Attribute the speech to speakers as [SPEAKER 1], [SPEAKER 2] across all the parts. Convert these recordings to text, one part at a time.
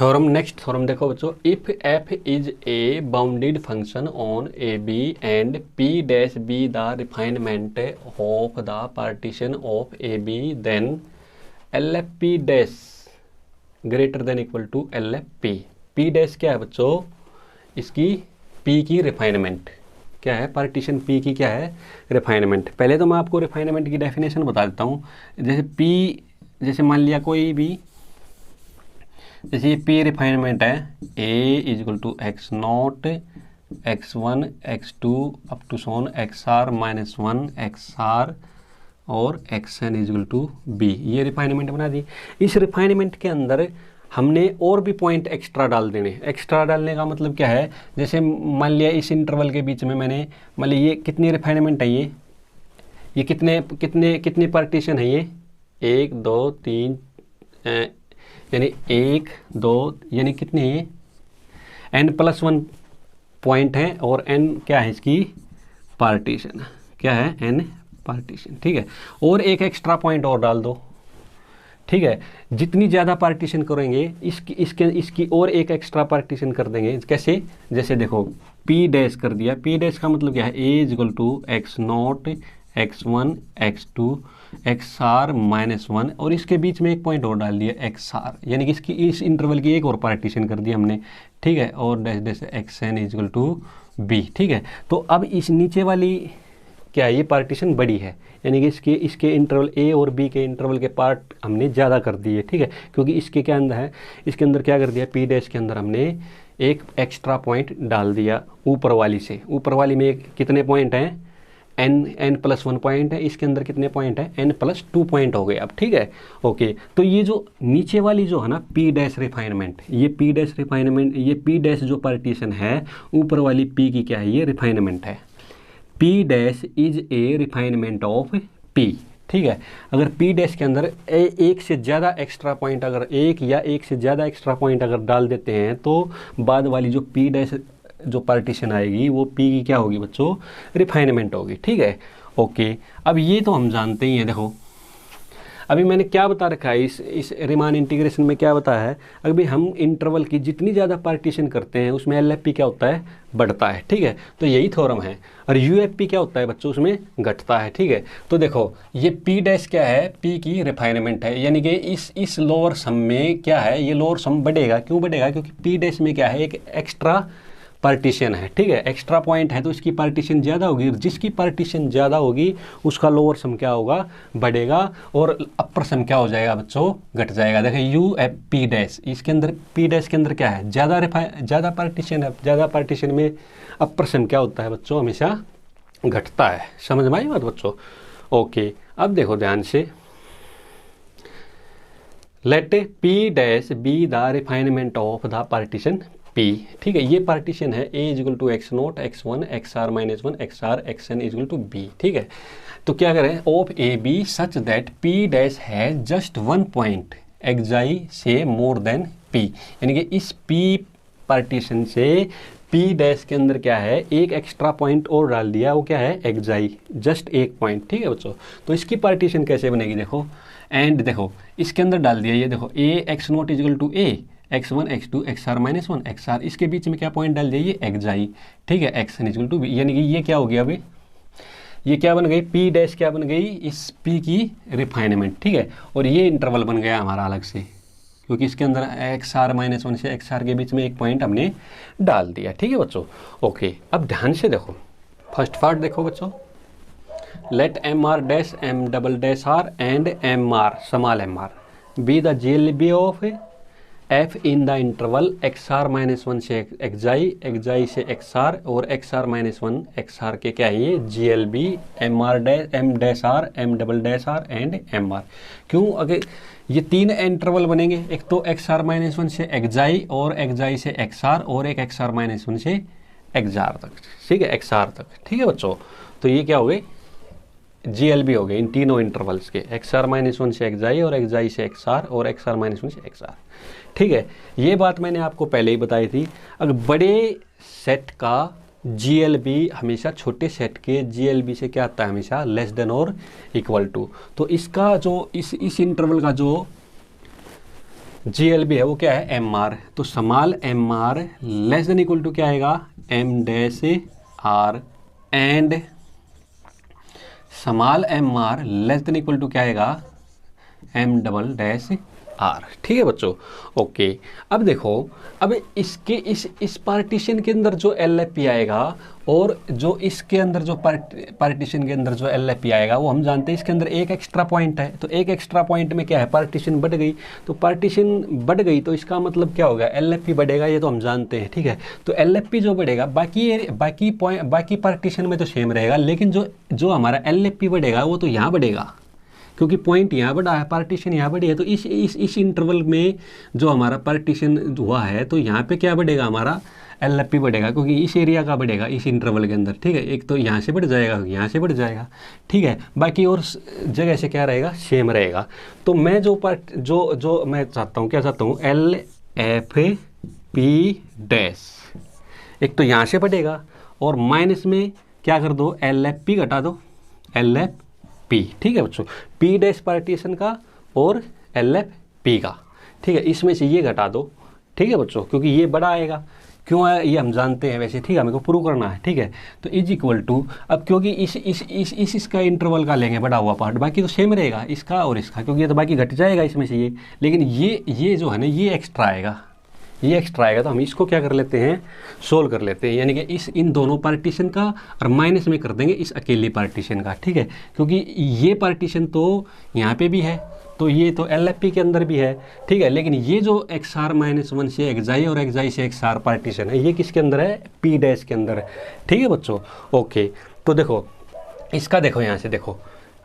[SPEAKER 1] Theorem, next theorem देखो बच्चों, if f is a bounded function on a b and p dash B the refinement of the partition of a b then l f p dash greater than equal to l f p. P dash क्या है बच्चों, इसकी P की refinement क्या है, partition P की क्या है, रिफाइनमेंट। पहले तो मैं आपको रिफाइनमेंट की डेफिनेशन बता देता हूँ। जैसे पी, जैसे मान लिया कोई भी, जैसे ये पी रिफाइनमेंट है, a is equal to x naught x one x two up to सोन x are minus one x r और x n is equal to b, ये रिफाइनमेंट बना दी। इस रिफाइनमेंट के अंदर हमने और भी पॉइंट एक्स्ट्रा डाल देने। एक्स्ट्रा डालने का मतलब क्या है, जैसे मान लिया इस इंटरवल के बीच में मैंने, मान लिया ये कितनी रिफाइनमेंट है, ये कितने कितने कितने पार्टीशन है, ये 1 2 3 यानी 1 2 यानी कितने है, n+1 पॉइंट है और n क्या है इसकी पार्टीशन, क्या है n पार्टीशन, ठीक है। और एक एक्स्ट्रा पॉइंट और डाल दो, ठीक है। जितनी ज़्यादा पार्टीशन करेंगे इसकी और एक एक्स्ट्रा पार्टीशन कर देंगे। कैसे, जैसे देखो पी डैश कर दिया, पी डैश का मतलब क्या है, a is equal to x naught x one x two x are minus one और इसके बीच में एक पॉइंट और डाल दिया एक्स आर, यानी कि इसकी इस इंटरवल की एक और पार्टीशन कर दी हमने, ठीक है। और dash dash x n is equal to b, ठीक है। तो अब इस नीचे वाली क्या है, ये पार्टीशन बड़ी है, यानी कि इसके इंटरवल ए और बी के इंटरवल के पार्ट हमने ज़्यादा कर दिए, ठीक है। क्योंकि इसके क्या अंदर है, इसके अंदर क्या कर दिया, पी डैश के अंदर हमने एक एक्स्ट्रा पॉइंट डाल दिया ऊपर वाली से। ऊपर वाली में कितने पॉइंट हैं, n+1 पॉइंट है, इसके अंदर कितने पॉइंट है, n+2 पॉइंट हो गए अब, ठीक है। ओके, तो ये जो नीचे वाली जो है ना पी डैश रिफाइनमेंट, ये पी डैश रिफाइनमेंट, ये पी डैश जो पार्टीशन है ऊपर वाली पी की क्या है, ये रिफाइनमेंट है। P dash is a refinement of P, ठीक है। अगर पी डैश के अंदर एक से ज़्यादा एक्स्ट्रा पॉइंट, अगर एक या एक से ज़्यादा एक्स्ट्रा पॉइंट अगर डाल देते हैं तो बाद वाली जो पी डैश जो पार्टीशन आएगी वो पी की क्या होगी बच्चों, रिफाइनमेंट होगी, ठीक है। ओके, अब ये तो हम जानते ही हैं। देखो अभी मैंने क्या बता रखा है, इस रीमान इंटीग्रेशन में क्या बताया है, अभी हम इंटरवल की जितनी ज़्यादा पार्टीशन करते हैं उसमें एल एफ पी क्या होता है, बढ़ता है, ठीक है। तो यही थ्योरम है। और यू एफ पी क्या होता है बच्चों, उसमें घटता है, ठीक है। तो देखो ये पी डैश क्या है, पी की रिफाइनमेंट है, यानी कि इस लोअर सम में क्या है, ये लोअर सम बढ़ेगा। क्यों बढ़ेगा, क्योंकि पी डैश में क्या है, एक एक्स्ट्रा पार्टीशन है, ठीक है। एक्स्ट्रा पॉइंट है तो इसकी पार्टीशन ज़्यादा होगी, जिसकी पार्टीशन ज़्यादा होगी उसका लोअर सम क्या होगा, बढ़ेगा, और अपर सम क्या हो जाएगा बच्चों, घट जाएगा। देखिए यू एफ पी डैश, इसके अंदर पी डैश के अंदर क्या है, ज़्यादा पार्टीशन है, ज़्यादा पार्टीशन में अपर सम क्या होता है बच्चों, हमेशा घटता है। समझ में आई बात बच्चों। ओके, अब देखो ध्यान से, let p dash B the refinement of the partition p, ठीक है। ये पार्टीशन है a is equal to x naught x one x are minus one x r x n is equal to b, ठीक है। तो क्या करें, of a b such that p dash है जस्ट वन पॉइंट एक्साई से more than p, यानी कि इस पी पार्टीशन से पी डैश के अंदर क्या है, एक एक्स्ट्रा पॉइंट और डाल दिया, वो क्या है, एक्साई, जस्ट एक पॉइंट, ठीक है बच्चों। तो इसकी पार्टीशन कैसे बनेगी, देखो एंड देखो इसके अंदर डाल दिया, ये देखो a x naught is equal to a x one x two x are minus one x r, इसके बीच में क्या पॉइंट डाल दिया, ये एक्साई, ठीक है, x n is equal to b, यानी कि ये क्या हो गया, अभी ये क्या बन गई, पी डैश क्या बन गई, इस पी की रिफाइनमेंट, ठीक है। और ये इंटरवल बन गया हमारा अलग से, क्योंकि इसके अंदर एक्स आर माइनस वन से एक्स आर के बीच में एक पॉइंट हमने डाल दिया, ठीक है बच्चों। ओके, अब ध्यान से देखो फर्स्ट पार्ट देखो बच्चों, let m r dash m double dash r and m r small m r be the g l b of f in the interval x are minus one से x i से x r और x are minus one x r के क्या है, ये g l b m r dash m dash r m double dash r and m r. क्यों, अगर ये तीन इंटरवल बनेंगे, एक तो एक्स आर माइनस वन से एक्साई और एक्साई से एक्स आर और एक एक्स आर माइनस वन से एक्स आर तक, ठीक है, एक्स आर तक, ठीक है बच्चों। तो ये क्या हो गए, जी एल बी हो गए इन तीनों इंटरवल्स के, एक्स आर माइनस वन से एक्साई और एक्साई से एक्स आर और एक्स आर माइनस वन से एक्स आर, ठीक है। ये बात मैंने आपको पहले ही बताई थी। अगर बड़े सेट का GLB हमेशा छोटे सेट के GLB से क्या आता है, हमेशा लेस देन और इक्वल टू। तो इसका जो इस इंटरवल का जो GLB है वो क्या है, MR। तो small MR less than equal to क्या आएगा, M dash R and small MR less than equal to क्या आएगा, M डबल डैश R। ठीक है बच्चों, ओके। अब देखो, अब इसके इस पार्टीशन के अंदर जो LFP आएगा और जो इसके अंदर जो पार्टीशन के अंदर जो LFP आएगा वो हम जानते हैं इसके अंदर एक एक्स्ट्रा पॉइंट है। तो एक एक्स्ट्रा पॉइंट में क्या है, पार्टीशन बढ़ गई। तो पार्टीशन बढ़ गई तो इसका मतलब क्या होगा, LFP बढ़ेगा, ये तो हम जानते हैं। ठीक है, तो LFP जो बढ़ेगा बाकी पार्टीशन में तो सेम रहेगा, लेकिन जो हमारा LFP बढ़ेगा वो तो यहाँ बढ़ेगा, क्योंकि पॉइंट यहाँ बढ़ा है, पार्टीशन यहाँ बढ़ी है। तो इस इंटरवल में जो हमारा पार्टीशन हुआ है तो यहाँ पे क्या बढ़ेगा, हमारा LFP बढ़ेगा, क्योंकि इस एरिया का बढ़ेगा इस इंटरवल के अंदर। ठीक है, एक तो यहाँ से बढ़ जाएगा, यहाँ से बढ़ जाएगा। ठीक है, बाकी और जगह से क्या रहेगा, सेम रहेगा। तो मैं जो मैं चाहता हूँ, क्या चाहता हूँ, LFP डैश, एक तो यहाँ से बढ़ेगा और माइनस में क्या कर दो, LFP घटा दो, LFP। ठीक है बच्चों, P डैश पार्टीशन का और LFP का। ठीक है, इसमें से ये घटा दो। ठीक है बच्चों, क्योंकि ये बड़ा आएगा, क्यों आया ये हम जानते हैं वैसे। ठीक है, मेरे को प्रूव करना है। ठीक है, तो इज इक्वल टू, अब क्योंकि इसका इंटरवल का लेंगे बड़ा हुआ पार्ट, बाकी तो सेम रहेगा इसका और इसका, क्योंकि ये तो बाकी घट जाएगा इसमें से ये, लेकिन ये जो है ना ये एक्स्ट्रा आएगा, ये एक्स्ट्रा आएगा। तो हम इसको क्या कर लेते हैं, सोल्व कर लेते हैं, यानी कि इन दोनों पार्टीशन का और माइनस में कर देंगे इस अकेले पार्टीशन का। ठीक है, क्योंकि ये पार्टीशन तो यहाँ पे भी है, तो ये तो LFP के अंदर भी है। ठीक है, लेकिन ये जो XR-1 से एक्साई और एक्साई से XR पार्टीशन है, ये किसके अंदर है, P डैश के अंदर है। ठीक है बच्चों, ओके। तो देखो इसका, देखो यहाँ से देखो,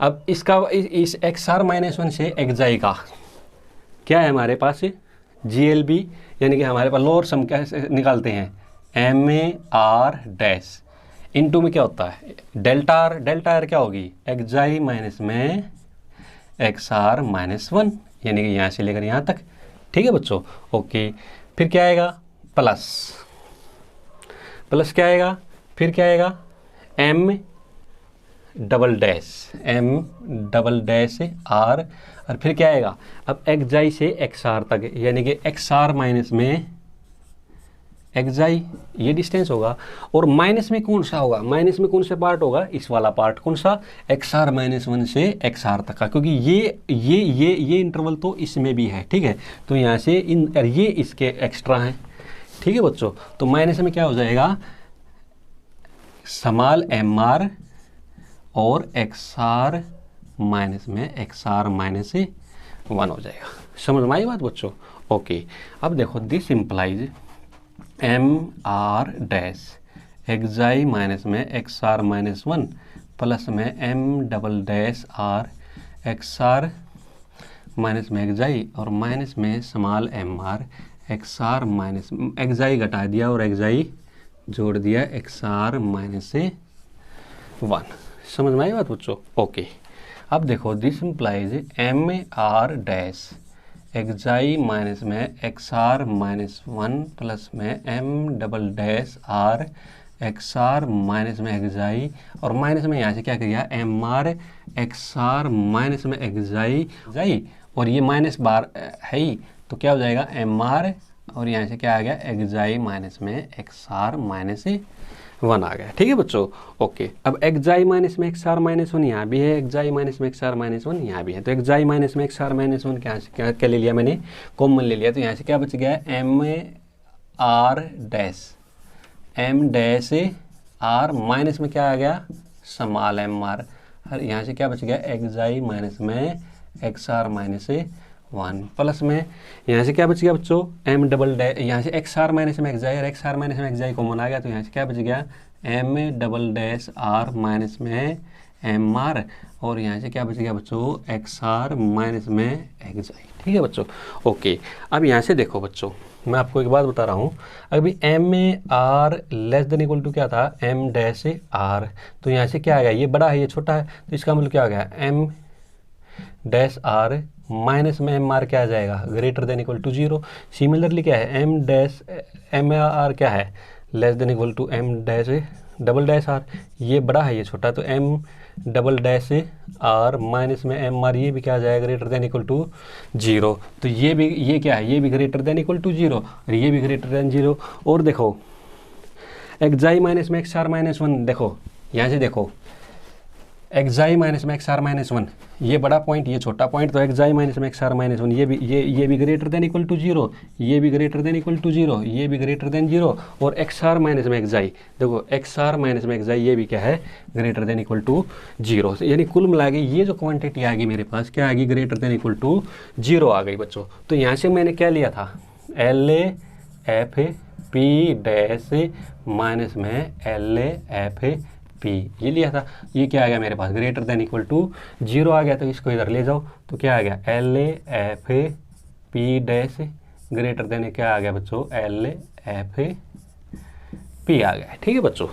[SPEAKER 1] अब इसका इस XR-1 से एक्साई का क्या है हमारे पास, GLB, यानी कि हमारे पास लोअर सम क्या निकालते हैं, MAR डैश इनटू में क्या होता है, डेल्टा आर क्या होगी, एक्साई माइनस में XR-1, यानी कि यहाँ से लेकर यहाँ तक। ठीक है बच्चों, ओके। फिर क्या आएगा, प्लस क्या आएगा, फिर क्या आएगा, M डबल डैश R, और फिर क्या आएगा, अब एक्साई से XR तक, यानी कि XR माइनस में एक्साई, ये डिस्टेंस होगा। और माइनस में कौन सा होगा, माइनस में कौन सा पार्ट होगा, इस वाला पार्ट, कौन सा, XR-1 से XR तक का, क्योंकि ये इंटरवल तो इसमें भी है। ठीक है, तो यहाँ से ये इसके एक्स्ट्रा हैं। ठीक है बच्चों, तो माइनस में क्या हो जाएगा, स्मॉल MR और XR माइनस में XR-1 हो जाएगा। समझ में आई बात बच्चों, ओके। अब देखो, this implies MR dash एक्साई minus में XR-1 प्लस में M double dash R XR minus में एक्साई और माइनस में स्मॉल MR XR माइनस एक्साई घटा दिया और एक्साई जोड़ दिया XR-1। समझ में आई बात बच्चों, ओके। अब देखो, this implies MR dash एक्साई minus में XR-1 प्लस में M double dash R XR minus में एक्साई और माइनस में यहाँ से क्या किया, MR XR माइनस में एक्साई और ये माइनस बार है ही, तो क्या हो जाएगा, MR और यहाँ से क्या आ गया, एक्साई माइनस में XR-1 आ गया। ठीक है बच्चों, ओके। अब एक्साई माइनस में XR-1 यहाँ भी है, एक्साई माइनस में XR-1 यहाँ भी है। तो एक्साई माइनस में XR-1 क्या ले लिया मैंने, कॉमन ले लिया। तो यहाँ से क्या बच गया, MR dash M dash R minus में क्या आ गया, स्मॉल MR, और यहाँ से क्या बच गया, एक्साई माइनस में XR-1 प्लस में यहाँ से क्या बच गया बच्चों, M डबल डैश, यहाँ से XR माइनस में एक्साई और XR माइनस में एक्साई कॉमन आ गया। तो यहाँ से क्या बच गया, M double dash R minus में MR और यहाँ से क्या बच गया बच्चों, XR माइनस में एक्साई। ठीक है बच्चों, ओके। अब यहाँ से देखो बच्चों, मैं आपको एक बात बता रहा हूँ, अभी MR less than equal to क्या था, M डैश R, तो यहाँ से क्या आ गया, ये बड़ा है ये छोटा है, तो इसका मतलब क्या आ गया, M डैश R माइनस में MR क्या आ जाएगा, greater than equal to 0। Similarly क्या है, M डैश MR क्या है, less than equal to M dash double dash R, ये बड़ा है ये छोटा, तो M double dash are minus में एम आर, ये भी क्या आ जाएगा ग्रेटर देन इक्वल टू 0। तो ये क्या है, ये भी ग्रेटर देन इक्वल टू 0 और ये भी ग्रेटर देन 0। और देखो एक्स माइनस में एक्स आर माइनस 1, देखो यहाँ से देखो एक्स माइनस में एक्स आर माइनस 1, ये बड़ा पॉइंट ये छोटा पॉइंट, तो एक्स माइनस में एक्स आर माइनस 1 ये भी ग्रेटर देन इक्वल टू 0, ये भी ग्रेटर देन इक्वल टू 0, ये भी ग्रेटर देन 0। और एक्स आर माइनस में एक्स देखो एक्स आर माइनस में एक्स ये भी क्या है ग्रेटर देन इक्वल टू 0। यानी कुल मिला के ये जो क्वांटिटी आ गई मेरे पास क्या आ गई ग्रेटर देन इक्वल टू 0 आ गई बच्चों। तो यहाँ से मैंने क्या लिया था L f p dash minus में एल एफ पी, ये लिया था। ये क्या आ गया मेरे पास ग्रेटर देन इक्वल टू 0 आ गया। तो इसको इधर ले जाओ तो क्या आ गया L f p dash greater then क्या आ गया बच्चों एल एफ पी आ गया। ठीक है बच्चों,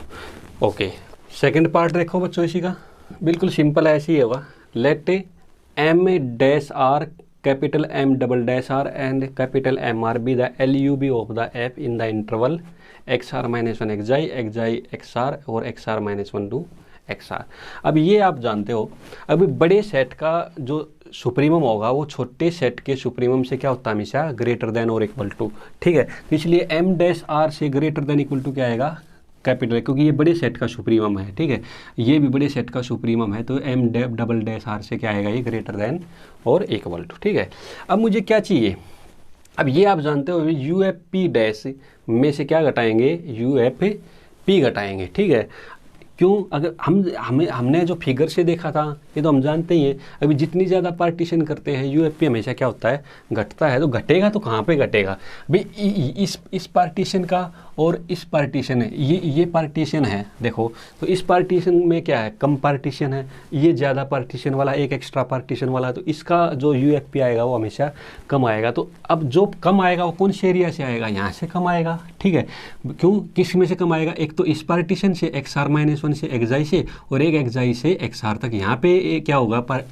[SPEAKER 1] ओके। सेकंड पार्ट देखो बच्चों इसी का, बिल्कुल सिंपल ऐसे ही होगा। Let m dash r capital M double dash r and capital M r be the l u b of the f in the interval x are minus 1 x I x r और x are minus 1 two x r. अब ये आप जानते हो, अभी बड़े set का जो सुप्रीमम होगा वो छोटे सेट के सुप्रीमम से क्या होता है हमेशा ग्रेटर देन और इक्वल टू। ठीक है, तो इसलिए एम डैश आर से ग्रेटर देन इक्वल टू क्या आएगा कैपिटल, क्योंकि ये बड़े सेट का सुप्रीमम है। ठीक है, ये भी बड़े सेट का सुप्रीमम है, तो एम डबल डैश आर से क्या आएगा ये ग्रेटर देन और इक्वल टू। ठीक है, अब मुझे क्या चाहिए, अब ये आप जानते हो यू एफ पी डैश में से क्या घटाएंगे यू एफ पी घटाएंगे। ठीक है, क्यों, अगर हमने जो फिगर से देखा था ये तो हम जानते ही हैं, अभी जितनी ज़्यादा पार्टीशन करते हैं यूएफपी हमेशा क्या होता है घटता है। तो घटेगा तो कहाँ पे घटेगा भाई, इस पार्टीशन का और इस पार्टीशन है, ये पार्टीशन है देखो, तो इस पार्टीशन में क्या है कम पार्टीशन है, ये ज़्यादा पार्टीशन वाला एक एक्स्ट्रा पार्टीशन वाला, तो इसका जो यूएफपी आएगा वो हमेशा कम आएगा। तो अब जो कम आएगा वो कौन से एरिया से आएगा, यहाँ से कम आएगा। ठीक है, क्यों, किस में से कम आएगा, एक तो इस पार्टीशन से एक्स आर माइनस 1 से एक्स से और एक एक्स से एक्स आर तक, यहाँ पे क्या होगा पर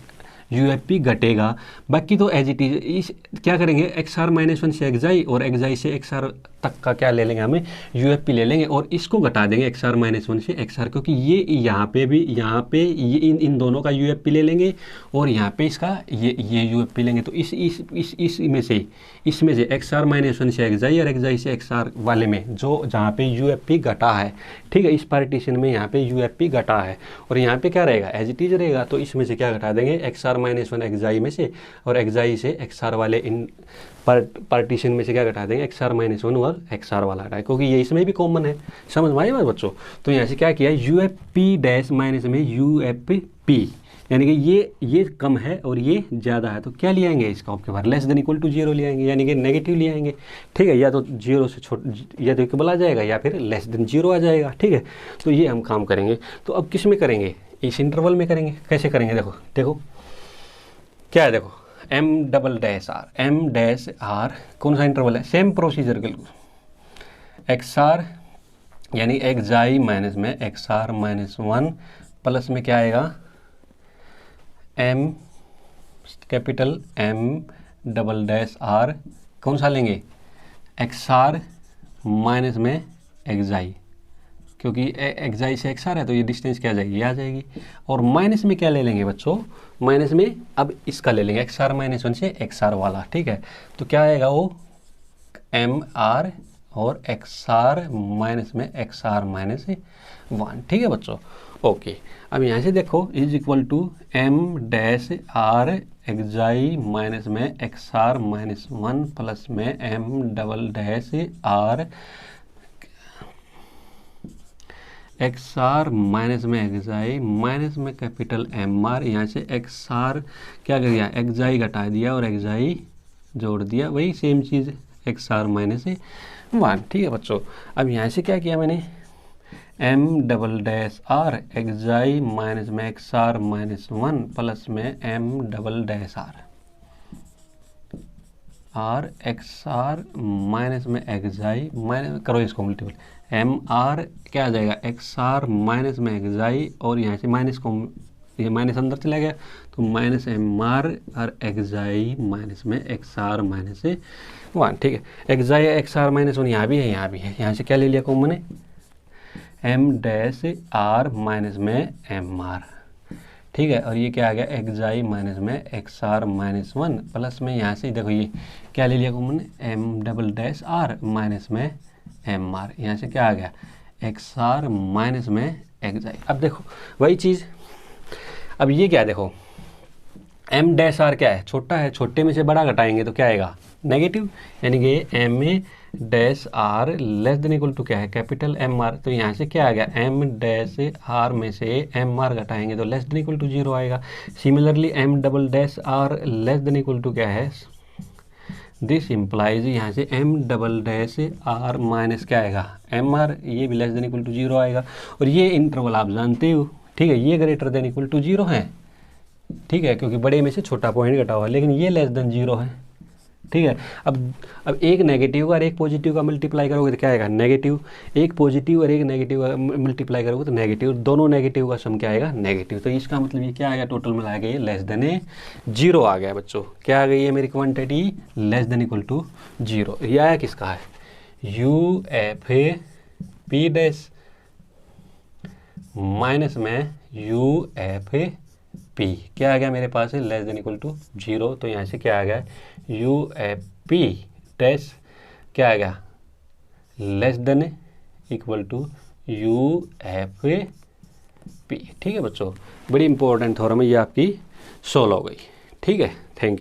[SPEAKER 1] यूएफपी घटेगा। बाकी तो एज इट इज क्या करेंगे एक्स आर माइनस 1 से एक्स और एक्स से एक्स आर तक का क्या ले लेंगे हमें यूएफपी ले लेंगे और इसको घटा देंगे एक्स आर माइनस 1 से एक्स आर, क्योंकि ये यहाँ पे ये इन दोनों का यूएफपी ले लेंगे और यहाँ पे इसका ये यूएफपी लेंगे। तो इसमें से एक्स आर माइनस 1 से एक्स और एक्स से एक्स आर वाले में जो जहाँ पे यूएफपी घटा है, ठीक है, इस पार्टीशन में यहाँ पे यूएफपी घटा है और यहाँ पे क्या रहेगा एज इट इज रहेगा। तो इसमें से क्या घटा देंगे एक्स आर माइनस 1 एक्स में से और एक्स से एक्स आर वाले इन पार्टीशन में से क्या घटा देंगे एक्स आर माइनस 1 और एक्स आर वाला हटाए, क्योंकि ये इसमें भी कॉमन है। समझ में आई बात बच्चों। तो यहाँ से क्या किया you F p dash minus में यू एफ पी, यानी कि ये कम है और ये ज़्यादा है, तो क्या ले आएंगे इसका आपके बाहर लेस देन इक्वल टू 0 ले आएंगे, यानी कि नेगेटिव ले आएंगे। ठीक है, या तो 0 से या तो इक्वल आ जाएगा या फिर लेस देन 0 आ जाएगा। ठीक है, तो ये हम काम करेंगे। तो अब किस में करेंगे, इस इंटरवल में करेंगे। कैसे करेंगे, देखो क्या है, देखो m double dash r, m dash r कौन सा इंटरवल है, सेम प्रोसीजर के एक्स आर यानी एक्स आई माइनस में एक्स आर माइनस 1 प्लस में क्या आएगा m capital M double dash r कौन सा लेंगे एक्स आर माइनस में एक्स आई, क्योंकि एक्स आई से एक्स आर है तो ये डिस्टेंस क्या आ जाएगी, ये आ जाएगी। और माइनस में क्या ले लेंगे बच्चों, माइनस में अब इसका ले लेंगे एक्स आर माइनस 1 से एक्स आर वाला। ठीक है, तो क्या आएगा वो एम आर और एक्स आर माइनस में एक्स आर माइनस 1। ठीक है बच्चों, ओके। अब यहाँ से देखो is equal to m dash r x I minus में एक्स आर माइनस 1 प्लस में m double dash r x are minus में एक्स आई माइनस में कैपिटल एम आर, यहाँ से एक्स आर क्या कर दिया एक्स आई घटा दिया और एक्स आई जोड़ दिया, वही सेम चीज़ एक्स आर माइनस 1। ठीक है बच्चों, अब यहाँ से क्या किया मैंने m double dash r x आई माइनस में एक्स आर माइनस 1 प्लस में m double dash r x are minus में एक्स आई माइनस करो इसको मल्टीपल एम आर क्या आ जाएगा एक्स आर माइनस में एक्स आई और यहाँ से माइनस को ये माइनस अंदर चला गया तो माइनस एम आर और एक्स आई माइनस में एक्स आर माइनस 1। ठीक है, X I x are minus 1 यहाँ भी है यहाँ भी है, यहाँ से क्या ले लिया कॉमन है एम डैश आर माइनस में एम आर ठीक है। और ये क्या आ गया, एक्स माइनस में एक्स आर माइनस 1 प्लस में यहाँ से देखो ये क्या ले लिया common, M double dash are minus में एम आर, यहाँ से क्या आ गया एक्स आर माइनस में एक्स आई। अब देखो वही चीज़, अब ये क्या है देखो, एम डैश आर क्या है, छोटा है, छोटे में से बड़ा घटाएंगे तो क्या आएगा नेगेटिव, यानी कि M A dash R less than equal to क्या है कैपिटल एम आर। तो यहाँ से क्या आ गया, एम डैश आर में से एम आर घटाएंगे तो लेस देन इक्वल टू 0 आएगा। Similarly M double dash R less than equal to क्या है, दिस इम्प्लाइज यहाँ से M double dash are minus क्या आएगा एम आर, ये भी लेस देन इक्वल टू 0 आएगा। और ये इंटरवल आप जानते हो, ठीक है, ये ग्रेटर देन इक्वल टू 0 है, ठीक है, क्योंकि बड़े में से छोटा पॉइंट घटा हुआ है, लेकिन ये लेस देन 0 है, ठीक है। अब एक नेगेटिव का और एक पॉजिटिव का मल्टीप्लाई करोगे तो क्या आएगा नेगेटिव, एक पॉजिटिव और एक नेगेटिव का मल्टीप्लाई करोगे तो नेगेटिव, दोनों नेगेटिव का सम क्या आएगा नेगेटिव। तो इसका मतलब ये क्या आएगा, टोटल मिला के ये लेस देन 0 आ गया बच्चों। क्या आ गई है मेरी quantity, less than equal to 0। ये आया किसका है, U F A P dash minus में यू एफ ए पी, क्या आ गया मेरे पास है लेस देन इक्वल टू 0। तो यहाँ से क्या आ गया यू एफ पी डैश क्या आ गया less than equal to U F P. ठीक है बच्चों, बड़ी इंपॉर्टेंट थ्योरम है ये, आपकी सोल्व हो गई। ठीक है, थैंक यू।